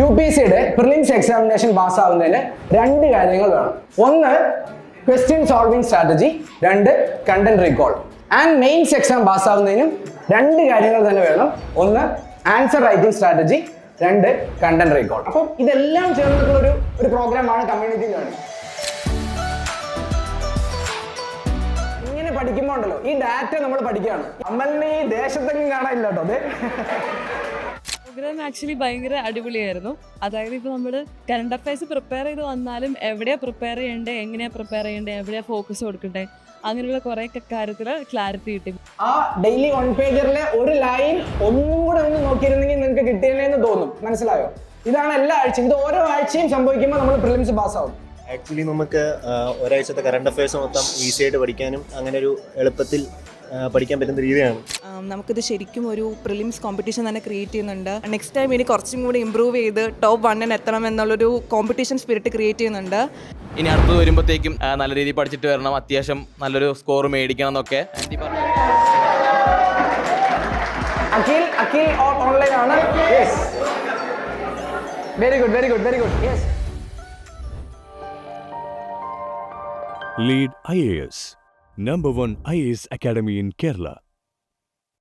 UPSCയുടെ prelims examination പാസ്സാവുന്നതിന് രണ്ട് കാര്യങ്ങൾ വേണം. ഒന്ന് ക്വസ്റ്റ്യൻ സോൾവിംഗ് സ്ട്രാറ്റജി, രണ്ട് content recall. And mains exam പാസ്സാവുന്നതിനും രണ്ട് കാര്യങ്ങൾ തന്നെ വേണം. ഒന്ന് ആൻസർ റൈറ്റിംഗ് സ്ട്രാറ്റജി, രണ്ട് കണ്ടന്റ് റീകോൾ. അപ്പം ഇതെല്ലാം ചേർന്നിട്ടുള്ള ഒരു പ്രോഗ്രാമാണ് കമ്മ്യൂണിറ്റി ലേണിംഗ്. ഇങ്ങനെ പഠിക്കുമ്പോൾ ഉണ്ടല്ലോ, ഈ ഡാറ്റ നമ്മൾ പഠിക്കുകയാണ്. അമ്മലിനെ ഈ ദേശത്തെങ്കിലും കാണാനില്ല കേട്ടോ. അതെ, പ്രോഗ്രാം ആക്ച്വലി ഭയങ്കര അടിപൊളിയായിരുന്നു. അതായത് ഇപ്പോൾ നമ്മൾ കറണ്ട് അഫയേഴ്സ് പ്രിപ്പയർ ചെയ്ത് വന്നാലും എവിടെയാണ് പ്രിപ്പയർ ചെയ്യേണ്ടത്, എങ്ങനെയാണ് പ്രിപ്പയർ ചെയ്യേണ്ടത്, എവിടെയാണ് ഫോക്കസ് കൊടുക്കണ്ടേ, അങ്ങനെയുള്ള കുറേ കാര്യത്തിൽ ക്ലാരിറ്റി കിട്ടി. ആ ഡെയിലി വൺ പേജറിലെ ഒരു ലൈൻ ഒന്നും കൂടെ ഒന്ന് നോക്കിയിരുന്നെങ്കിൽ നിങ്ങൾക്ക് കിട്ടിയെന്ന് തോന്നും. മനസ്സിലായോ? ഇതാണ് എല്ലാ ആഴ്ചയും, ഇത് ഓരോ ആഴ്ചയും സംഭവിക്കുമ്പോൾ നമ്മൾ പ്രിലിംസ് പാസ്സാവും. ആക്ച്വലി നമുക്ക് ഒരാഴ്ചത്തെ കറണ്ട് അഫയേഴ്സ് മൊത്തം ഈസി ആയിട്ട് പഠിക്കാനും അങ്ങനെ ഒരു എളുപ്പത്തിൽ പഠിക്കാൻ പറ്റുന്ന രീതിയാണ്. നമുക്കിത് ശരിക്കും ഒരു പ്രിലിംസ് കോമ്പറ്റീഷൻ തന്നെ ക്രിയേറ്റ് ചെയ്യുന്നുണ്ട്. നെക്സ്റ്റ് ടൈം ഇനി കുറച്ചും കൂടി ഇമ്പ്രൂവ് ചെയ്ത് ടോപ്പ് 1 എത്തണം എന്നുള്ളൊരു കോമ്പറ്റീഷൻ സ്പിരിറ്റ് ക്രിയേറ്റ് ചെയ്യുന്നുണ്ട്. ഇനി അടുത്ത് വരുമ്പോഴത്തേക്കും നല്ല രീതിയിൽ പഠിച്ചിട്ട് വരണം, അത്യാവശ്യം നല്ലൊരു സ്കോർ മേടിക്കണം എന്നൊക്കെ. അഖിൽ ഓൺലൈൻ ആണ്. Yes, very good, very good, very good. Yes. Lead IAS, number 1 IAS Academy in Kerala.